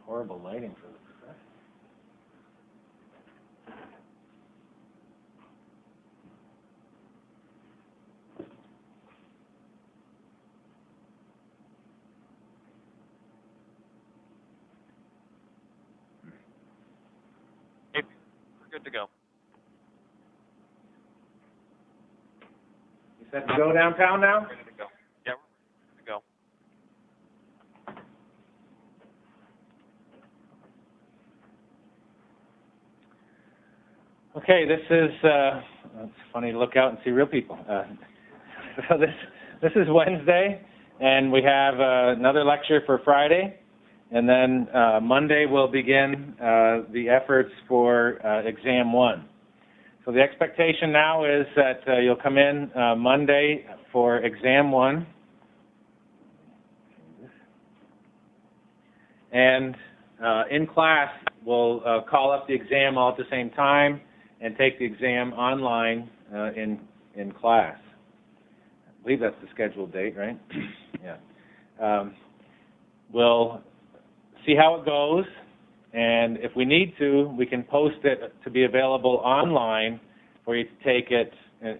horrible lighting for the professor. Hey, we're good to go. You set to go downtown now? Ready to go. Yeah, we're ready to go. Okay, this is, it's funny to look out and see real people. So this is Wednesday, and we have another lecture for Friday, and then Monday we'll begin the efforts for Exam 1. So the expectation now is that you'll come in Monday for Exam 1, and in class we'll call up the exam all at the same time and take the exam online in class. I believe that's the scheduled date, right? Yeah. We'll see how it goes, and if we need to, we can post it to be available online for you to take it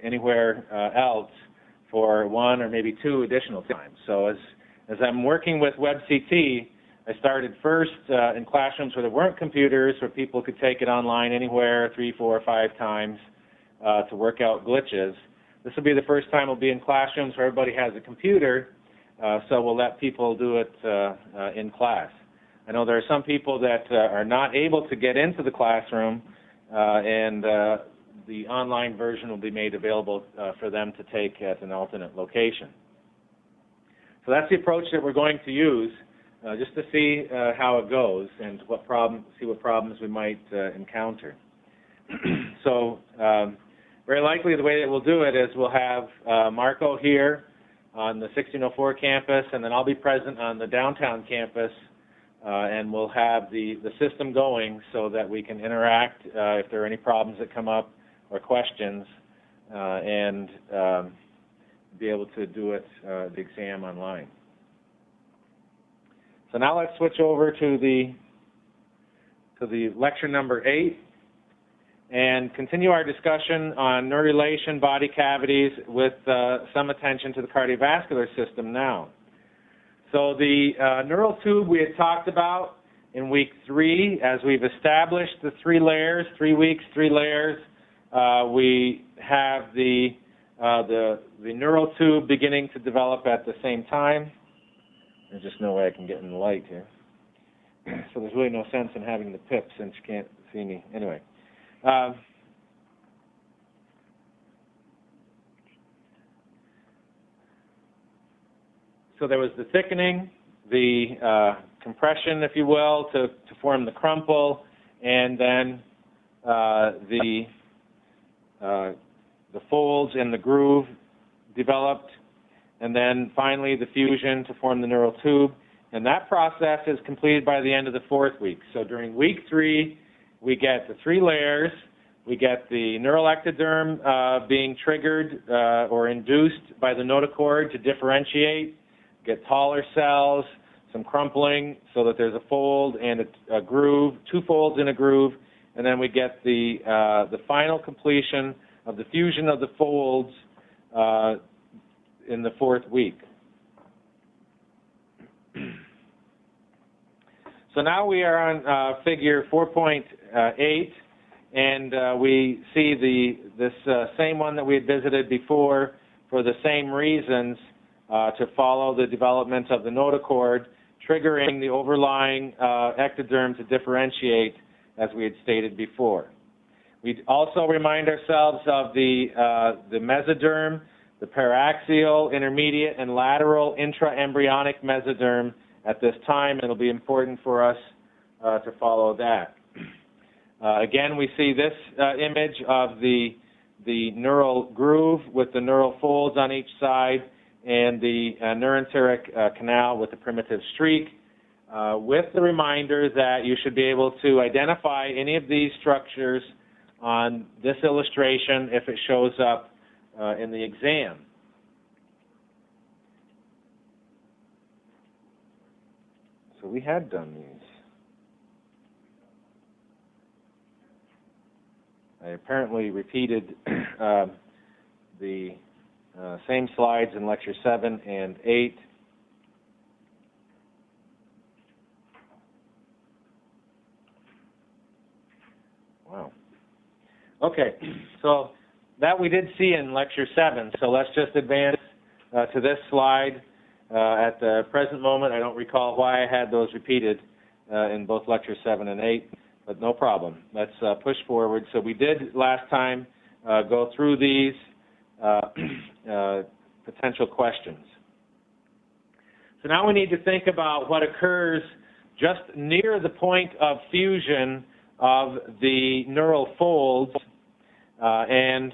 anywhere else for 1 or maybe 2 additional times. So as I'm working with WebCT, I started first in classrooms where there weren't computers, where people could take it online anywhere 3, 4, or 5 times to work out glitches. This will be the first time we'll be in classrooms where everybody has a computer, so we'll let people do it in class. I know there are some people that are not able to get into the classroom, and the online version will be made available for them to take at an alternate location. So that's the approach that we're going to use. Just to see how it goes and see what problems we might encounter. So very likely the way that we'll do it is we'll have Marco here on the 1604 campus, and then I'll be present on the downtown campus, and we'll have the system going so that we can interact if there are any problems that come up or questions, and be able to do it, the exam online. So now let's switch over to the lecture number 8 and continue our discussion on neurulation, body cavities, with some attention to the cardiovascular system now. So the neural tube we had talked about in week 3, as we've established the 3 layers, 3 weeks, 3 layers, we have the neural tube beginning to develop at the same time. There's just no way I can get in the light here. So there's really no sense in having the pip since you can't see me. Anyway. So there was the thickening, the compression, if you will, to form the crumple, and then the folds and the groove developed, and then finally the fusion to form the neural tube. And that process is completed by the end of the 4th week. So during week 3, we get the 3 layers. We get the neural ectoderm being triggered or induced by the notochord to differentiate, get taller cells, some crumpling so that there's a fold and a groove, 2 folds in a groove, and then we get the final completion of the fusion of the folds in the 4th week. So now we are on figure 4.8, and we see this same one that we had visited before for the same reasons, to follow the development of the notochord, triggering the overlying ectoderm to differentiate, as we had stated before. We also remind ourselves of the mesoderm, the paraxial, intermediate, and lateral intraembryonic mesoderm at this time, and it'll be important for us to follow that. Again, we see this image of the neural groove with the neural folds on each side and the neuroenteric canal with the primitive streak, with the reminder that you should be able to identify any of these structures on this illustration if it shows up in the exam. So we had done these. I apparently repeated the same slides in Lecture 7 and 8. Wow. Okay, so that we did see in Lecture 7, so let's just advance to this slide. At the present moment, I don't recall why I had those repeated in both Lecture 7 and 8, but no problem. Let's push forward. So we did last time go through these potential questions. So now we need to think about what occurs just near the point of fusion of the neural folds and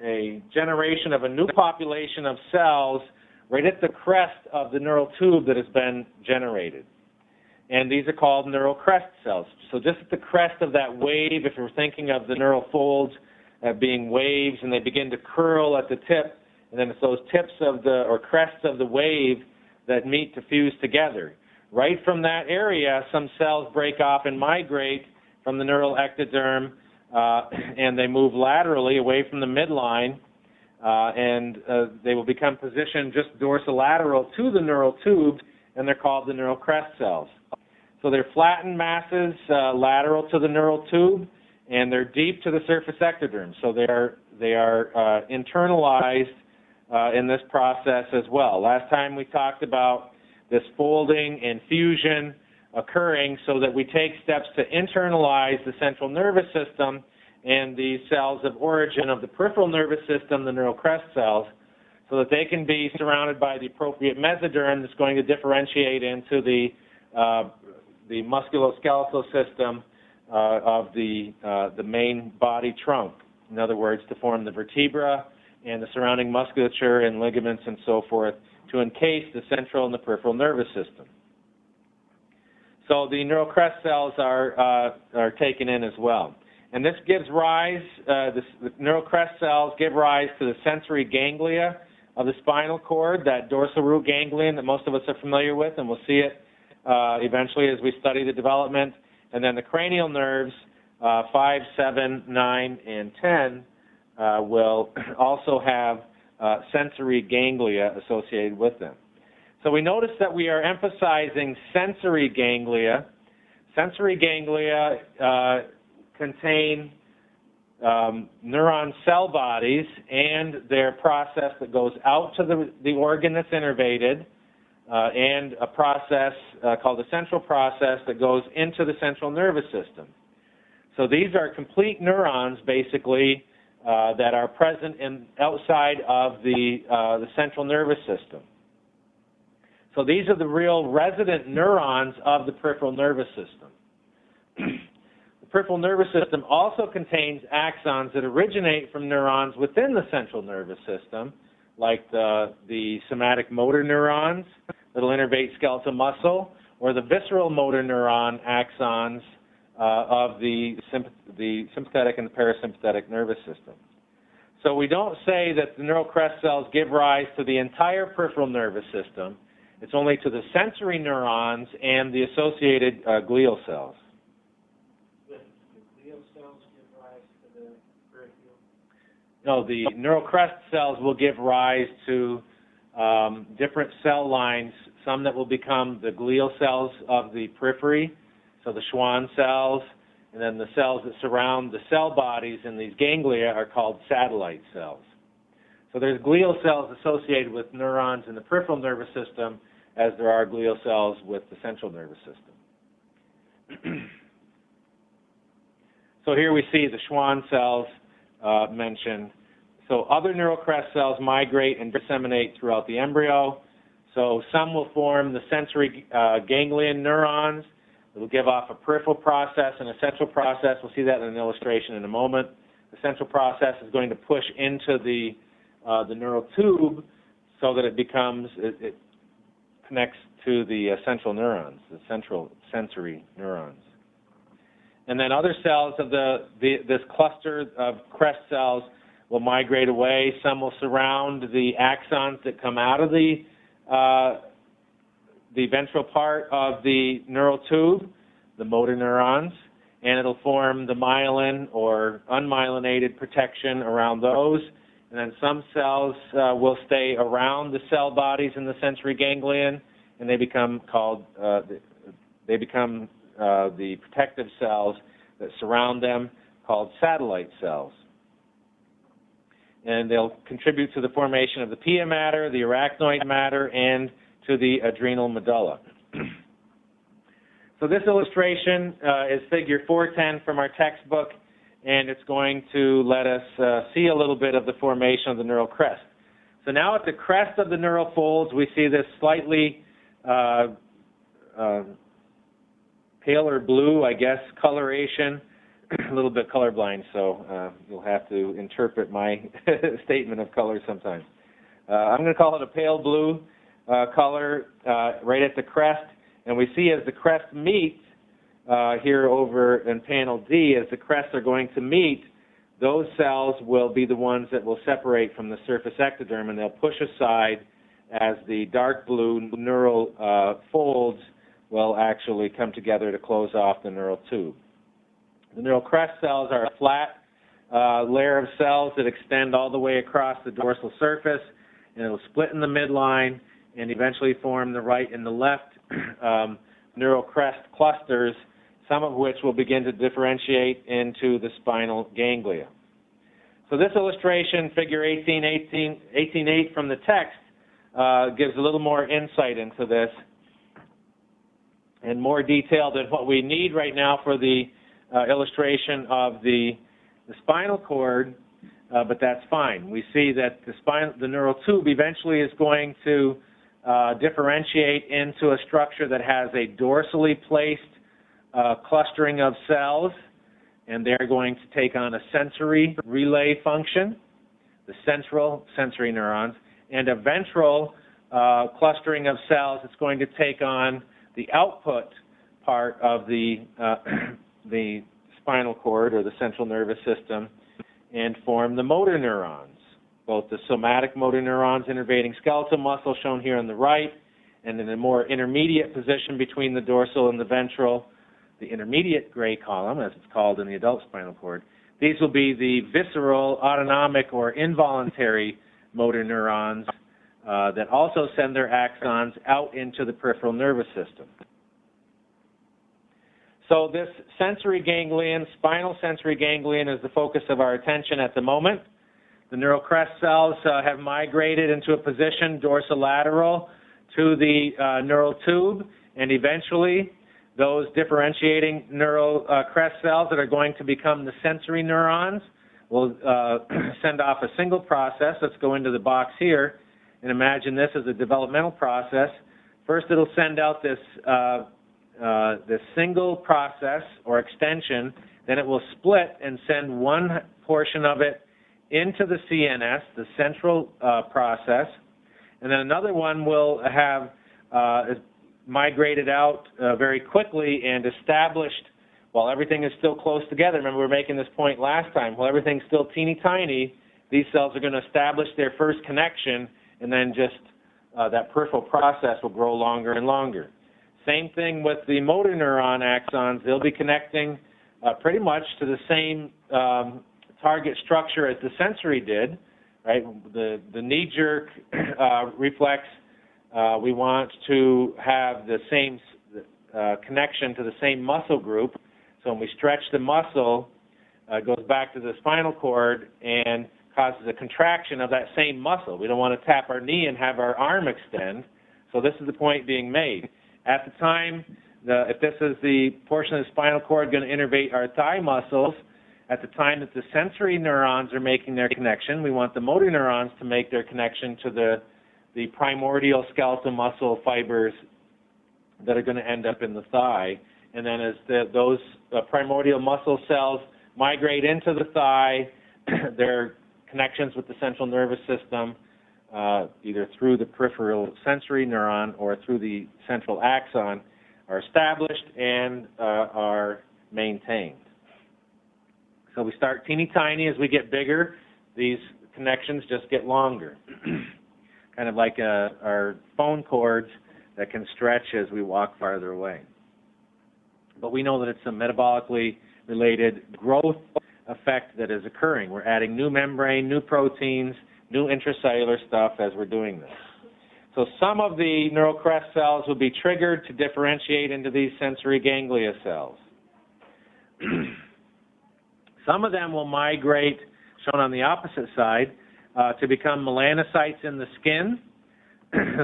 a generation of a new population of cells right at the crest of the neural tube that has been generated. And these are called neural crest cells. So just at the crest of that wave, if you're thinking of the neural folds being waves and they begin to curl at the tip, and then it's those tips of the, or crests of the wave that meet to fuse together. Right from that area, some cells break off and migrate from the neural ectoderm, and they move laterally away from the midline, and they will become positioned just dorsolateral to the neural tube, and they're called the neural crest cells. So they're flattened masses lateral to the neural tube, and they're deep to the surface ectoderm. So they are internalized in this process as well. Last time we talked about this folding and fusion occurring so that we take steps to internalize the central nervous system and the cells of origin of the peripheral nervous system, the neural crest cells, so that they can be surrounded by the appropriate mesoderm that's going to differentiate into the musculoskeletal system of the main body trunk. In other words, to form the vertebra and the surrounding musculature and ligaments and so forth to encase the central and the peripheral nervous system. So the neural crest cells are taken in as well. And this gives rise, the neural crest cells give rise to the sensory ganglia of the spinal cord, that dorsal root ganglion that most of us are familiar with, and we'll see it eventually as we study the development. And then the cranial nerves, 5, 7, 9, and 10, will also have sensory ganglia associated with them. So we notice that we are emphasizing sensory ganglia. Sensory ganglia contain neuron cell bodies and their process that goes out to the organ that's innervated, and a process called the central process that goes into the central nervous system. So these are complete neurons, basically, that are present outside of the central nervous system. So these are the real resident neurons of the peripheral nervous system. The peripheral nervous system also contains axons that originate from neurons within the central nervous system, like the somatic motor neurons that will innervate skeletal muscle, or the visceral motor neuron axons of the sympathetic and the parasympathetic nervous system. So we don't say that the neural crest cells give rise to the entire peripheral nervous system. It's only to the sensory neurons and the associated glial cells. The glial cells give rise to the peripheral? No, the neural crest cells will give rise to different cell lines, some that will become the glial cells of the periphery, so the Schwann cells, and then the cells that surround the cell bodies in these ganglia are called satellite cells. So there's glial cells associated with neurons in the peripheral nervous system as there are glial cells with the central nervous system. So here we see the Schwann cells mentioned. So other neural crest cells migrate and disseminate throughout the embryo. So some will form the sensory ganglion neurons. It will give off a peripheral process and a central process. We'll see that in an illustration in a moment. The central process is going to push into the neural tube so that it connects to the central neurons, the central sensory neurons. And then other cells of this cluster of crest cells will migrate away. Some will surround the axons that come out of the ventral part of the neural tube, the motor neurons, and it'll form the myelin or unmyelinated protection around those. And then some cells will stay around the cell bodies in the sensory ganglion, and they become the protective cells that surround them, called satellite cells. And they'll contribute to the formation of the pia mater, the arachnoid matter, and to the adrenal medulla. So this illustration is figure 410 from our textbook, and it's going to let us see a little bit of the formation of the neural crest. So now at the crest of the neural folds, we see this slightly paler blue, I guess, coloration. A little bit colorblind, so you'll have to interpret my statement of color sometimes. I'm going to call it a pale blue color right at the crest, and we see as the crest meets here over in panel D, as the crests are going to meet, those cells will be the ones that will separate from the surface ectoderm, and they'll push aside as the dark blue neural folds will actually come together to close off the neural tube. The neural crest cells are a flat layer of cells that extend all the way across the dorsal surface, and it'll split in the midline and eventually form the right and the left neural crest clusters, some of which will begin to differentiate into the spinal ganglia. So this illustration, figure 18.8 from the text, gives a little more insight into this and more detail than what we need right now for the illustration of the spinal cord, but that's fine. We see that the neural tube eventually is going to differentiate into a structure that has a dorsally placed clustering of cells, and they're going to take on a sensory relay function, the central sensory neurons, and a ventral clustering of cells that's going to take on the output part of the spinal cord or the central nervous system and form the motor neurons, both the somatic motor neurons innervating skeletal muscle shown here on the right, and in a more intermediate position between the dorsal and the ventral, the intermediate gray column, as it's called in the adult spinal cord. These will be the visceral, autonomic, or involuntary motor neurons that also send their axons out into the peripheral nervous system. So this sensory ganglion, spinal sensory ganglion, is the focus of our attention at the moment. The neural crest cells have migrated into a position dorsolateral to the neural tube, and eventually those differentiating neural crest cells that are going to become the sensory neurons will send off a single process. Let's go into the box here and imagine this as a developmental process. First, it'll send out this single process or extension. Then it will split and send one portion of it into the CNS, the central process, and then another one will have migrated out very quickly and established, while everything is still close together. Remember, we were making this point last time. While everything's still teeny tiny, these cells are going to establish their first connection, and then just that peripheral process will grow longer and longer. Same thing with the motor neuron axons. They'll be connecting pretty much to the same target structure as the sensory did, right? The knee-jerk reflex, we want to have the same connection to the same muscle group. So when we stretch the muscle, it goes back to the spinal cord and causes a contraction of that same muscle. We don't want to tap our knee and have our arm extend. So this is the point being made. At the time, if this is the portion of the spinal cord going to innervate our thigh muscles, at the time that the sensory neurons are making their connection, we want the motor neurons to make their connection to the primordial skeletal muscle fibers that are going to end up in the thigh. And then as those primordial muscle cells migrate into the thigh, their connections with the central nervous system, either through the peripheral sensory neuron or through the central axon, are established and are maintained. So we start teeny tiny. As we get bigger, these connections just get longer, kind of like our phone cords that can stretch as we walk farther away. But we know that it's a metabolically related growth effect that is occurring. We're adding new membrane, new proteins, new intracellular stuff as we're doing this. So some of the neural crest cells will be triggered to differentiate into these sensory ganglia cells. Some of them will migrate, shown on the opposite side, to become melanocytes in the skin.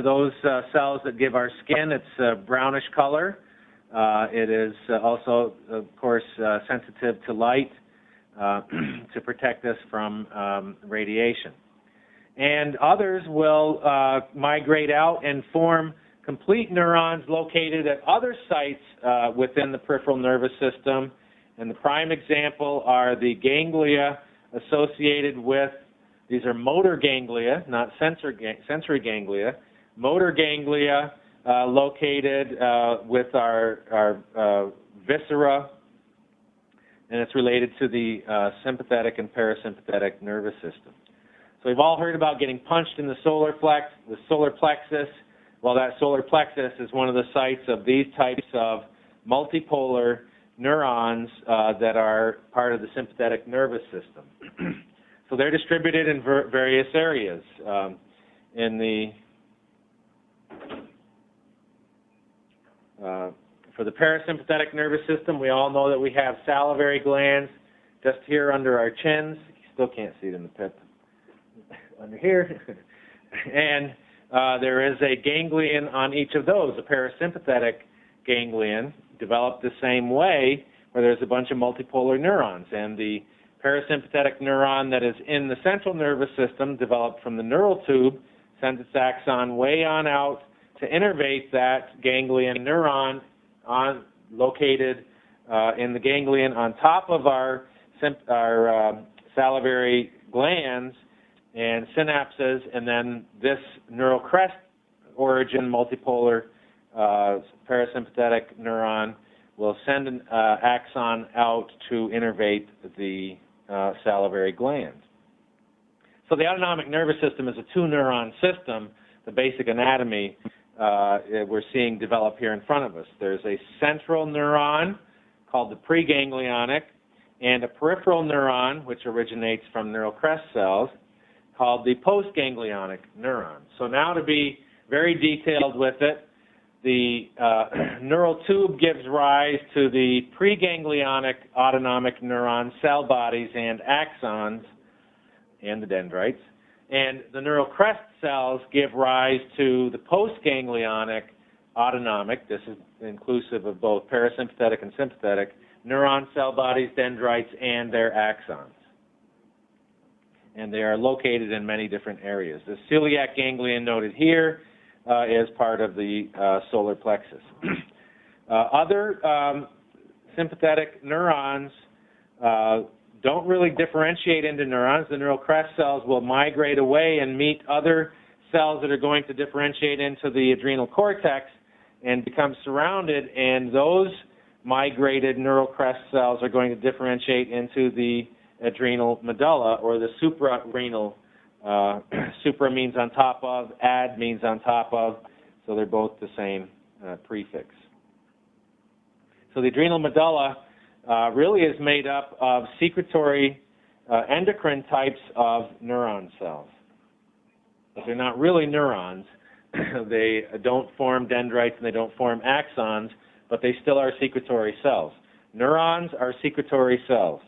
Those cells that give our skin its brownish color. It is also, of course, sensitive to light to protect us from radiation. And others will migrate out and form complete neurons located at other sites within the peripheral nervous system. And the prime example are the ganglia associated with, these are motor ganglia, not sensory ganglia, motor ganglia located with our viscera, and it's related to the sympathetic and parasympathetic nervous system. So we've all heard about getting punched in the solar plexus. Well, that solar plexus is one of the sites of these types of multipolar neurons that are part of the sympathetic nervous system. So they're distributed in various areas. For the parasympathetic nervous system, we all know that we have salivary glands just here under our chins. You still can't see it in the pip. Under here. And there is a ganglion on each of those. A parasympathetic ganglion developed the same way, where there's a bunch of multipolar neurons. And the parasympathetic neuron that is in the central nervous system, developed from the neural tube, sends its axon way on out to innervate that ganglion neuron located in the ganglion on top of our salivary glands and synapses, and then this neural crest origin multipolar parasympathetic neuron will send an axon out to innervate the salivary gland. So the autonomic nervous system is a two-neuron system. The basic anatomy we're seeing develop here in front of us. There's a central neuron called the preganglionic and a peripheral neuron, which originates from neural crest cells, called the postganglionic neuron. So now to be very detailed with it, the neural tube gives rise to the preganglionic autonomic neuron cell bodies and axons and the dendrites. And the neural crest cells give rise to the postganglionic autonomic, this is inclusive of both parasympathetic and sympathetic, neuron cell bodies, dendrites, and their axons. And they are located in many different areas. The celiac ganglion noted here is part of the solar plexus. Other sympathetic neurons don't really differentiate into neurons. The neural crest cells will migrate away and meet other cells that are going to differentiate into the adrenal cortex and become surrounded, and those migrated neural crest cells are going to differentiate into the adrenal medulla, or the suprarenal. Supra means on top of, ad means on top of, so they're both the same prefix. So the adrenal medulla really is made up of secretory endocrine types of neuron cells. But they're not really neurons. They don't form dendrites and they don't form axons, but they still are secretory cells. Neurons are secretory cells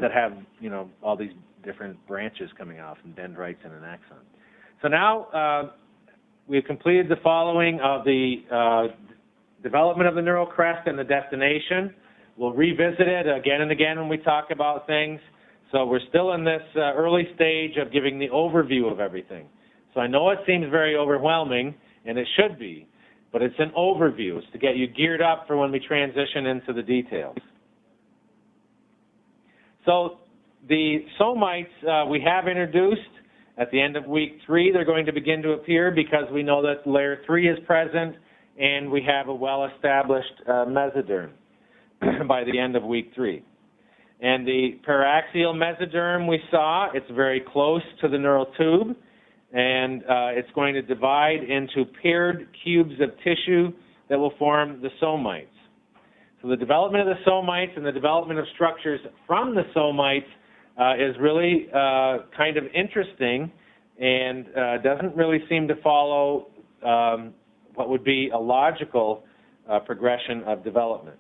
that have, all these different branches coming off, and dendrites and an axon. So now we've completed the following of the development of the neural crest and the destination. We'll revisit it again and again when we talk about things. So we're still in this early stage of giving the overview of everything. So I know it seems very overwhelming, and it should be, but it's an overview. It's to get you geared up for when we transition into the details. So the somites we have introduced at the end of week 3. They're going to begin to appear because we know that layer 3 is present and we have a well-established mesoderm by the end of week 3. And the paraxial mesoderm we saw, it's very close to the neural tube, and it's going to divide into paired cubes of tissue that will form the somites. So the development of the somites and the development of structures from the somites is really kind of interesting and doesn't really seem to follow what would be a logical progression of development.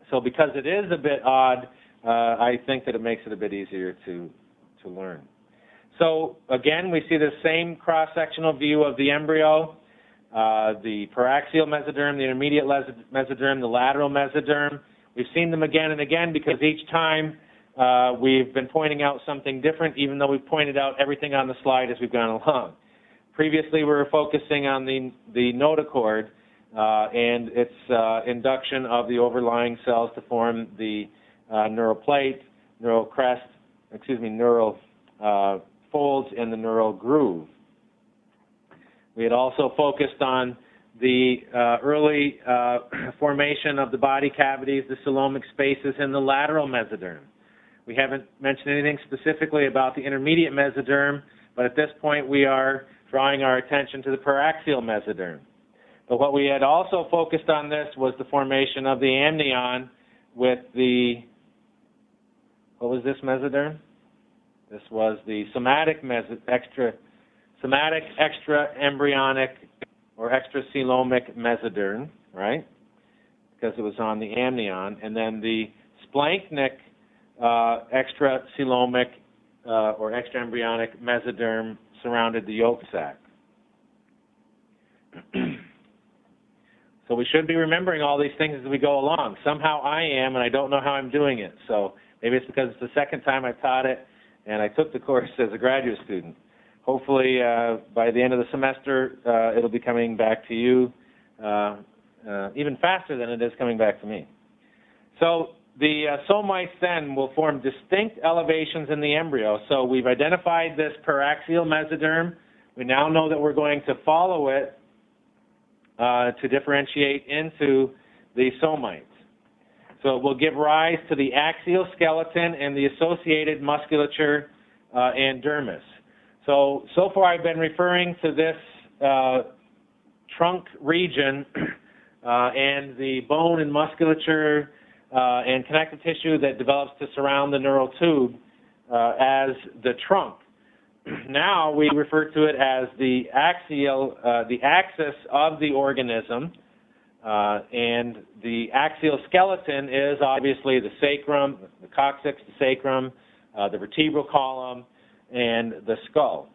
So because it is a bit odd, I think that it makes it a bit easier to learn. So again, we see the same cross-sectional view of the embryo, the paraxial mesoderm, the intermediate mesoderm, the lateral mesoderm. We've seen them again and again because each time we've been pointing out something different, even though we've pointed out everything on the slide as we've gone along. Previously, we were focusing on the notochord and its induction of the overlying cells to form the neural plate, neural crest, neural folds, and the neural groove. We had also focused on the early formation of the body cavities, the coelomic spaces, in the lateral mesoderm. We haven't mentioned anything specifically about the intermediate mesoderm, but at this point we are drawing our attention to the paraxial mesoderm. But what we had also focused on this was the formation of the amnion with the, what was this mesoderm? This was the somatic extra-embryonic or extracoelomic mesoderm, right? Because it was on the amnion. And then the splanchnic extracoelomic or extraembryonic mesoderm surrounded the yolk sac. So we should be remembering all these things as we go along. Somehow I am, and I don't know how I'm doing it. So maybe it's because it's the second time I've taught it, and I took the course as a graduate student. Hopefully, by the end of the semester, it'll be coming back to you even faster than it is coming back to me. So the somites then will form distinct elevations in the embryo. So we've identified this paraxial mesoderm. We now know that we're going to follow it to differentiate into the somites. So it will give rise to the axial skeleton and the associated musculature and dermis. So far I've been referring to this trunk region and the bone and musculature and connective tissue that develops to surround the neural tube as the trunk. Now we refer to it as the axis of the organism, and the axial skeleton is obviously the sacrum, the coccyx, the sacrum, the vertebral column, and the skull.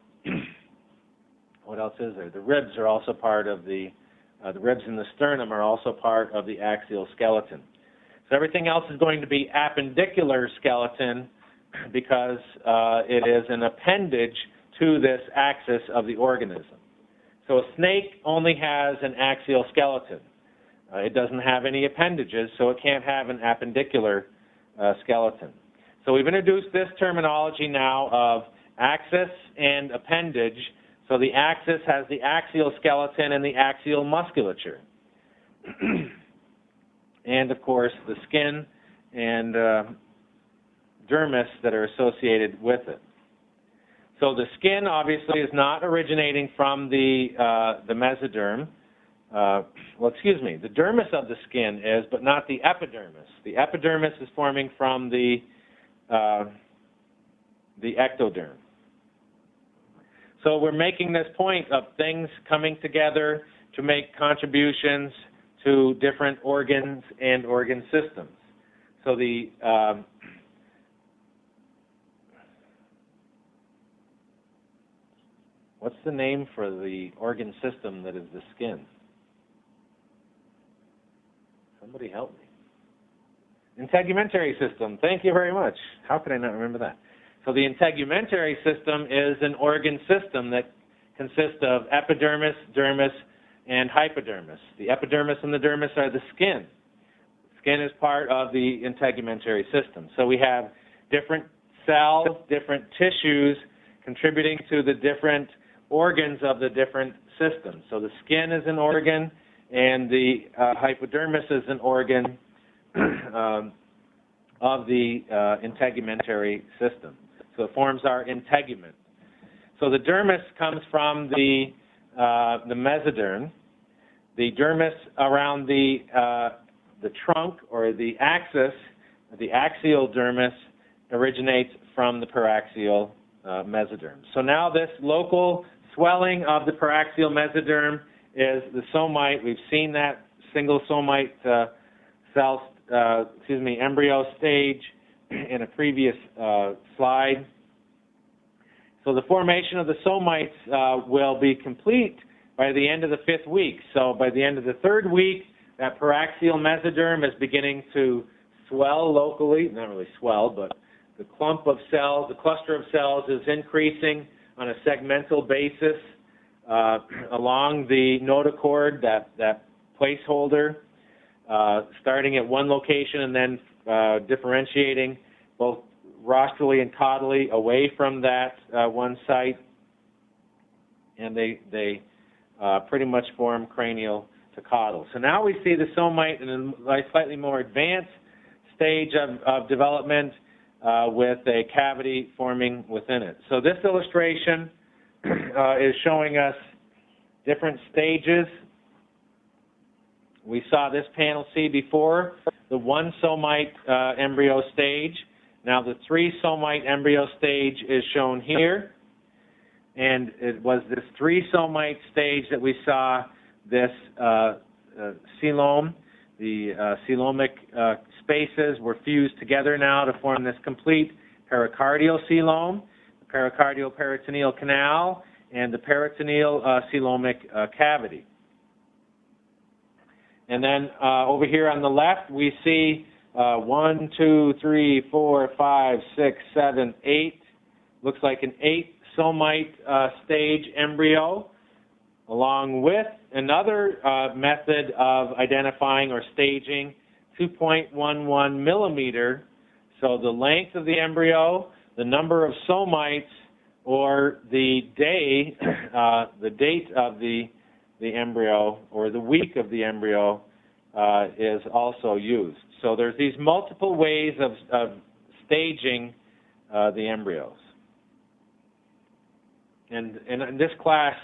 What else is there? The ribs are also part of the ribs in the sternum are also part of the axial skeleton. So everything else is going to be appendicular skeleton because it is an appendage to this axis of the organism. So a snake only has an axial skeleton. It doesn't have any appendages, so it can't have an appendicular skeleton. So we've introduced this terminology now of axis and appendage. So the axis has the axial skeleton and the axial musculature. And, of course, the skin and dermis that are associated with it. So the skin, obviously, is not originating from the mesoderm. The dermis of the skin is, but not the epidermis. The epidermis is forming from the ectoderm. So we're making this point of things coming together to make contributions to different organs and organ systems. So the what's the name for the organ system that is the skin? Somebody help me. Integumentary system. Thank you very much. How could I not remember that? So the integumentary system is an organ system that consists of epidermis, dermis, and hypodermis. The epidermis and the dermis are the skin. Skin is part of the integumentary system. So we have different cells, different tissues contributing to the different organs of the different systems. So the skin is an organ, and the hypodermis is an organ of the integumentary system. So it forms our integument. So the dermis comes from the mesoderm. The dermis around the the trunk or the axis, the axial dermis, originates from the paraxial mesoderm. So now this local swelling of the paraxial mesoderm is the somite. We've seen that single somite embryo stage in a previous slide. So the formation of the somites will be complete by the end of the 5th week. So by the end of the 3rd week, that paraxial mesoderm is beginning to swell locally, not really swell, but the clump of cells, the cluster of cells is increasing on a segmental basis along the notochord, that placeholder, starting at one location and then differentiating both rostrally and caudally away from that one site, and they pretty much form cranial to caudal. So now we see the somite in a slightly more advanced stage of development with a cavity forming within it. So this illustration is showing us different stages. We saw this panel C before, the 1 somite embryo stage. Now the 3 somite embryo stage is shown here. And it was this 3 somite stage that we saw this coelom. The coelomic spaces were fused together now to form this complete pericardial coelom, the pericardial peritoneal canal, and the peritoneal coelomic cavity. And then over here on the left, we see 1, 2, 3, 4, 5, 6, 7, 8. Looks like an 8 somite stage embryo, along with another method of identifying or staging, 2.11 millimeter. So the length of the embryo, the number of somites, or the day, the date of the embryo, or the week of the embryo, is also used. So there's these multiple ways of staging the embryos. And in this class,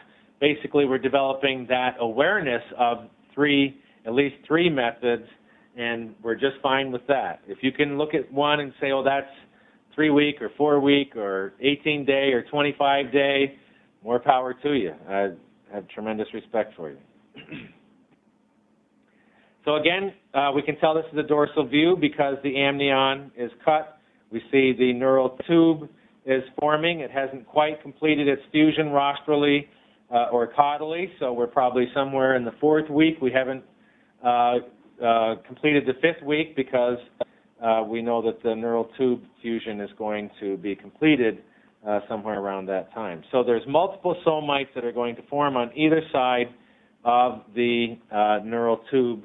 basically we're developing that awareness of at least three methods, and we're just fine with that. If you can look at one and say, oh, that's 3-week or 4-week or 18-day or 25-day, more power to you. I have tremendous respect for you. So again, we can tell this is a dorsal view because the amnion is cut. We see the neural tube is forming. It hasn't quite completed its fusion rostrally or caudally, so we're probably somewhere in the 4th week. We haven't completed the 5th week because we know that the neural tube fusion is going to be completed somewhere around that time. So there's multiple somites that are going to form on either side of the neural tube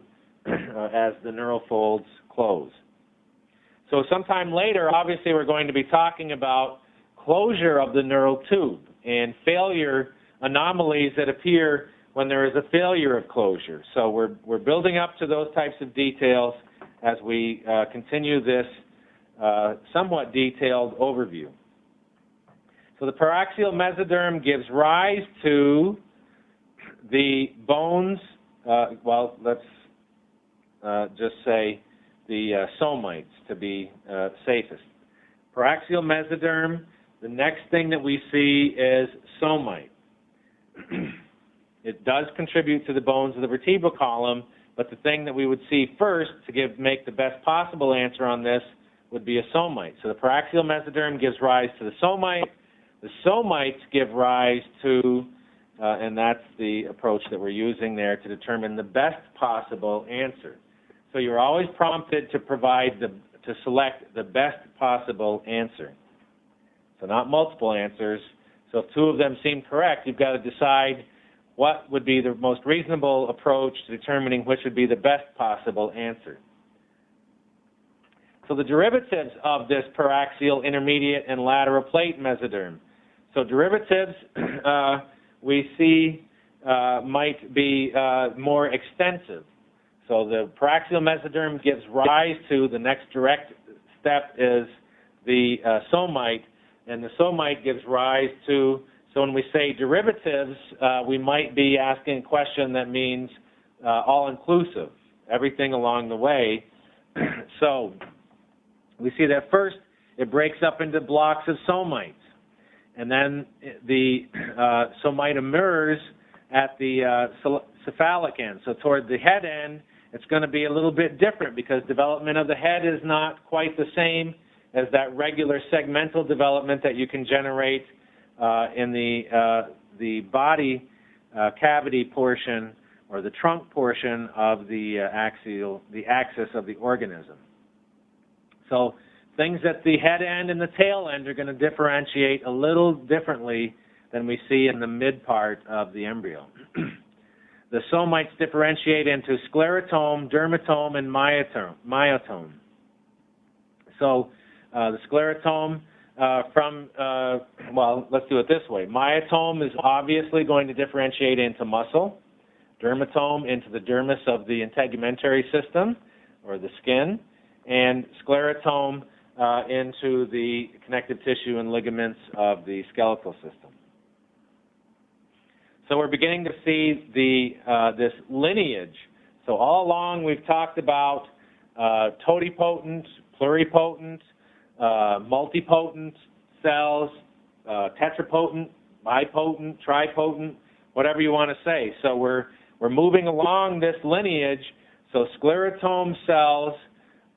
as the neural folds close. So sometime later, obviously, we're going to be talking about closure of the neural tube and failure anomalies that appear when there is a failure of closure. So we're building up to those types of details as we continue this somewhat detailed overview. So the paraxial mesoderm gives rise to the bones, well, let's just say the somites to be safest. Paraxial mesoderm, the next thing that we see is somite. It does contribute to the bones of the vertebral column, but the thing that we would see first to make the best possible answer on this would be a somite. So the paraxial mesoderm gives rise to the somite. The somites give rise to, and that's the approach that we're using there to determine the best possible answer. So you're always prompted to to select the best possible answer. So not multiple answers. So if 2 of them seem correct, you've got to decide what would be the most reasonable approach to determining which would be the best possible answer. So the derivatives of this paraxial, intermediate, and lateral plate mesoderm. So derivatives we see might be more extensive. So the paraxial mesoderm gives rise to, the next direct step is the somite, and the somite gives rise to, so when we say derivatives, we might be asking a question that means all-inclusive. everything along the way. So we see that first it breaks up into blocks of somites, and then the somite emerges at the cephalic end. So toward the head end, it's going to be a little bit different because development of the head is not quite the same as that regular segmental development that you can generate in the body cavity portion or the trunk portion of the axis of the organism. So things at the head end and the tail end are going to differentiate a little differently than we see in the mid part of the embryo. The somites differentiate into sclerotome, dermatome, and myotome. So the sclerotome well, let's do it this way. Myotome is obviously going to differentiate into muscle, dermatome into the dermis of the integumentary system, or the skin, and sclerotome into the connective tissue and ligaments of the skeletal system. So we're beginning to see this lineage. So all along we've talked about totipotent, pluripotent, multipotent cells, tetrapotent, bipotent, tripotent, whatever you want to say. So we're moving along this lineage. So sclerotome cells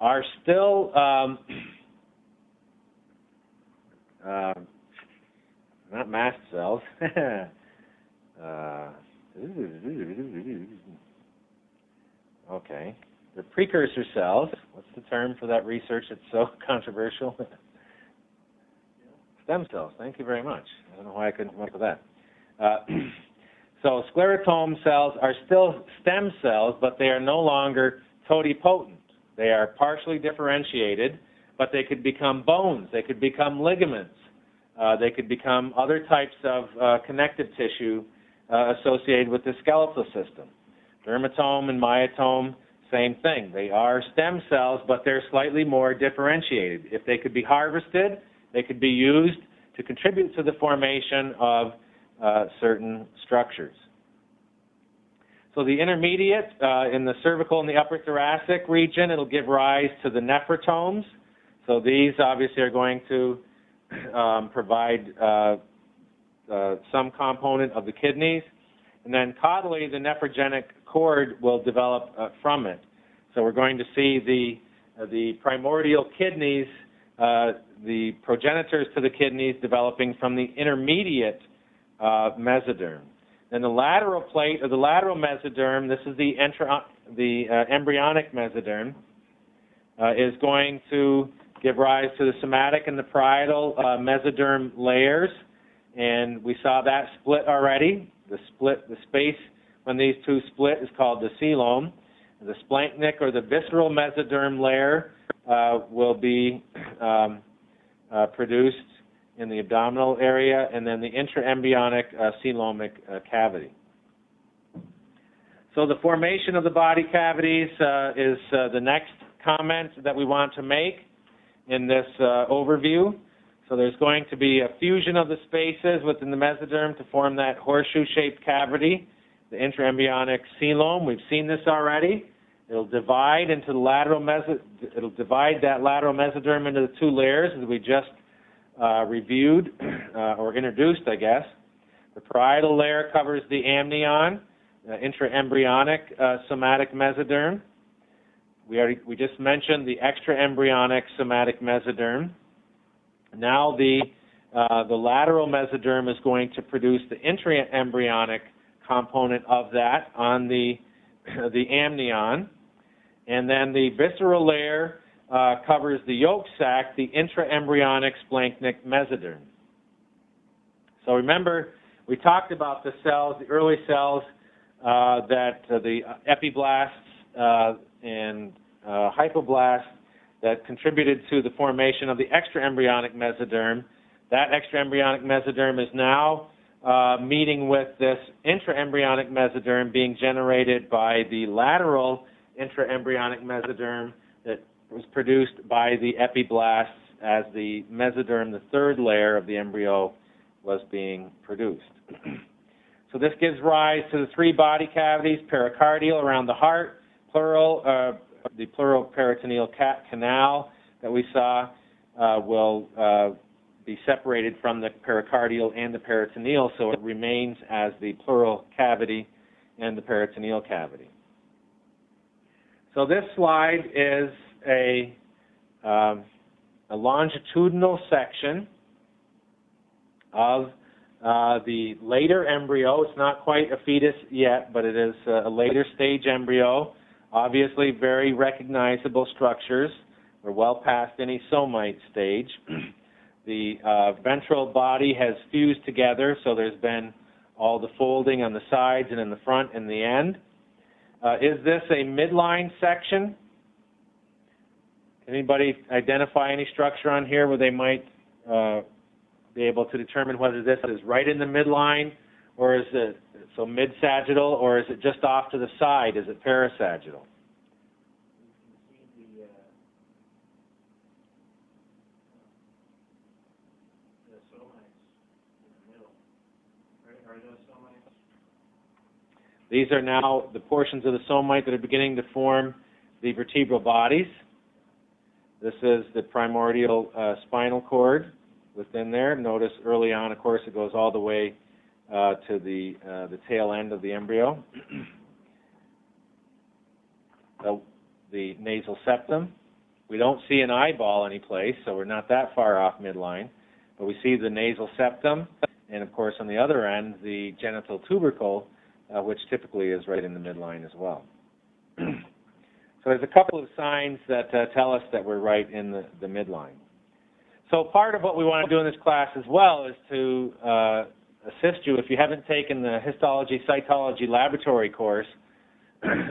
are still not mast cells. Okay. The precursor cells. What's the term for that research that's so controversial? Stem cells. Thank you very much. I don't know why I couldn't come up with that. So sclerotome cells are still stem cells, but they are no longer totipotent. They are partially differentiated, but they could become bones. They could become ligaments. They could become other types of connective tissue associated with the skeletal system. Dermatome and myotome, same thing. They are stem cells, but they're slightly more differentiated. If they could be harvested, they could be used to contribute to the formation of certain structures. So the intermediate, in the cervical and the upper thoracic region, it'll give rise to the nephratomes. So these obviously are going to provide some component of the kidneys. And then caudally, the nephrogenic cord will develop from it. So we're going to see the primordial kidneys, the progenitors to the kidneys developing from the intermediate mesoderm. Then the lateral plate, or the lateral mesoderm, this is the embryonic mesoderm, is going to give rise to the somatic and the parietal mesoderm layers. And we saw that split already. The space when these two split is called the coelom. The splanchnic, or the visceral mesoderm layer, will be produced in the abdominal area, and then the intraembryonic coelomic cavity. So the formation of the body cavities is the next comment that we want to make in this overview. So there's going to be a fusion of the spaces within the mesoderm to form that horseshoe-shaped cavity, the intraembryonic coelom. We've seen this already. It'll divide into the lateral it'll divide that lateral mesoderm into the two layers as we just reviewed or introduced, I guess. The parietal layer covers the amnion, intraembryonic somatic mesoderm. We just mentioned the extraembryonic somatic mesoderm. Now the lateral mesoderm is going to produce the intraembryonic component of that on the amnion, and then the visceral layer covers the yolk sac, the intraembryonic splanchnic mesoderm. So remember, we talked about the cells, the early cells, that the epiblasts and hypoblasts that contributed to the formation of the extraembryonic mesoderm. That extraembryonic mesoderm is now meeting with this intraembryonic mesoderm being generated by the lateral intraembryonic mesoderm that was produced by the epiblasts as the mesoderm, the third layer of the embryo, was being produced. So this gives rise to the three body cavities: pericardial around the heart, pleural peritoneal canal that we saw will be separated from the pericardial and the peritoneal, so it remains as the pleural cavity and the peritoneal cavity. So this slide is a longitudinal section of the later embryo. It's not quite a fetus yet, but it is a later stage embryo. Obviously, very recognizable structures. We're well past any somite stage. The ventral body has fused together, so there's been all the folding on the sides and in the front and the end. Is this a midline section? Can anybody identify any structure on here where they might be able to determine whether this is right in the midline, or is it so mid-sagittal, or is it just off to the side? Is it parasagittal? You can see the somites in the middle. Are those somites? These are now the portions of the somite that are beginning to form the vertebral bodies. This is the primordial spinal cord within there. Notice early on, of course, it goes all the way to the tail end of the embryo. The nasal septum. We don't see an eyeball anyplace, so we're not that far off midline. But we see the nasal septum, and of course on the other end, the genital tubercle, which typically is right in the midline as well. So there's a couple of signs that tell us that we're right in the midline. So part of what we want to do in this class as well is to assist you, if you haven't taken the histology, cytology laboratory course,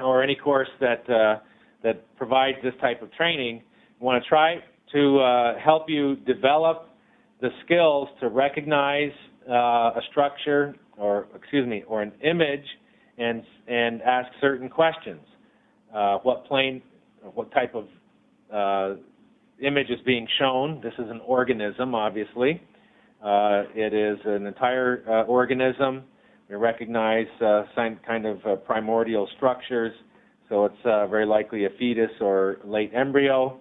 or any course that provides this type of training, we want to try to help you develop the skills to recognize a structure, or an image, and ask certain questions. What type of image is being shown? This is an organism, obviously. It is an entire organism. We recognize some kind of primordial structures, so it's very likely a fetus or late embryo.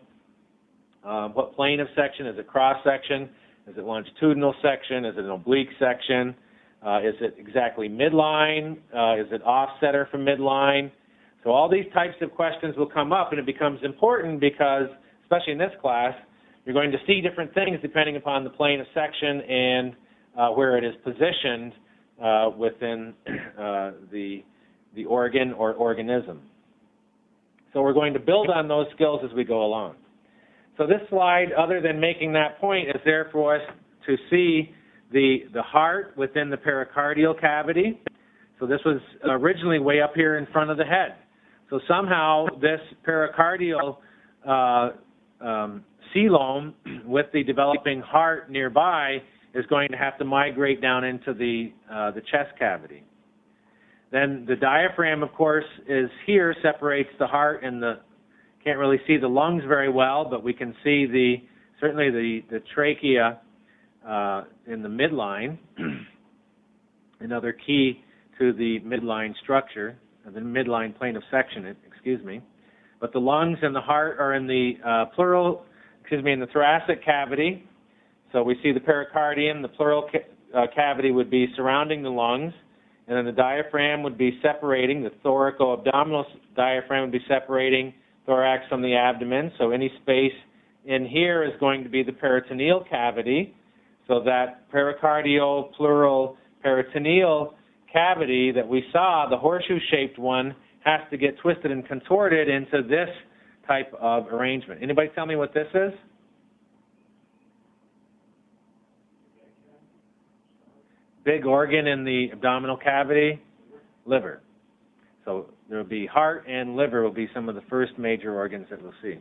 What plane of section? Is it cross-section? Is it longitudinal section? Is it an oblique section? Is it exactly midline? Is it off-center from midline? So all these types of questions will come up, and it becomes important because, especially in this class, you're going to see different things depending upon the plane of section and where it is positioned within the organ or organism. So we're going to build on those skills as we go along. So this slide, other than making that point, is there for us to see the heart within the pericardial cavity. So this was originally way up here in front of the head. So somehow this pericardial coelom with the developing heart nearby is going to have to migrate down into the chest cavity. Then the diaphragm, of course, is here, separates the heart and can't really see the lungs very well, but we can see certainly the trachea in the midline, another key to the midline structure, the midline plane of section, But the lungs and the heart are in the in the thoracic cavity. So we see the pericardium, the pleural cavity would be surrounding the lungs, and then the diaphragm would be separating, the thoraco-abdominal diaphragm would be separating thorax from the abdomen. So any space in here is going to be the peritoneal cavity. So that pericardial, pleural, peritoneal cavity that we saw, the horseshoe-shaped one, has to get twisted and contorted into this type of arrangement. Anybody tell me what this is? Big organ in the abdominal cavity? Liver. So there will be heart and liver will be some of the first major organs that we'll see.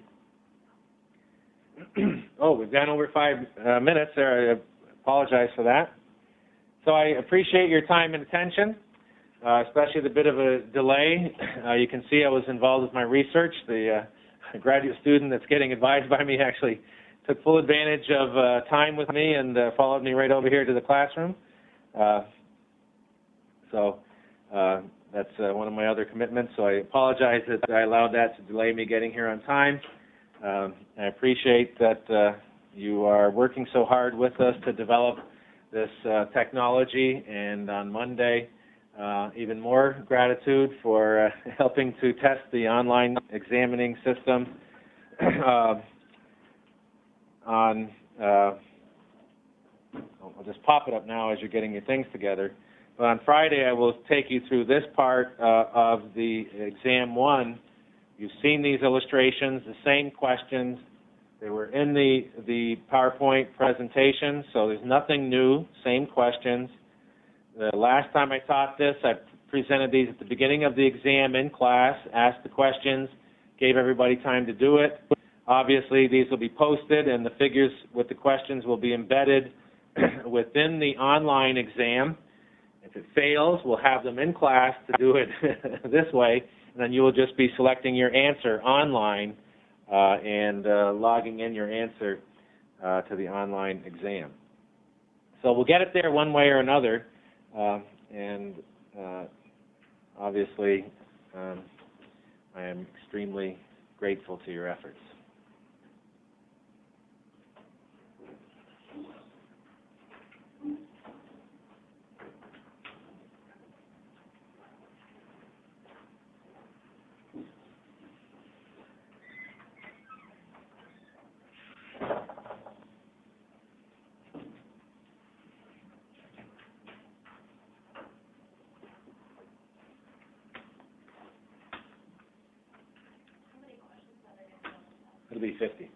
Oh, we've gone over 5 minutes there. I apologize for that. So I appreciate your time and attention, especially the bit of a delay. You can see I was involved with my research. The graduate student that's getting advised by me actually took full advantage of time with me and followed me right over here to the classroom. So That's one of my other commitments, so I apologize that I allowed that to delay me getting here on time. I appreciate that you are working so hard with us to develop this technology, and on Monday, even more gratitude for helping to test the online examining system I'll just pop it up now as you're getting your things together. But on Friday, I will take you through this part of the Exam 1. You've seen these illustrations, the same questions. They were in the PowerPoint presentation, so there's nothing new, same questions. The last time I taught this, I presented these at the beginning of the exam in class, asked the questions, gave everybody time to do it. Obviously, these will be posted, and the figures with the questions will be embedded within the online exam. If it fails, we'll have them in class to do it this way, and then you will just be selecting your answer online and logging in your answer to the online exam. So we'll get it there one way or another, and obviously I am extremely grateful to your efforts. It'll be 50.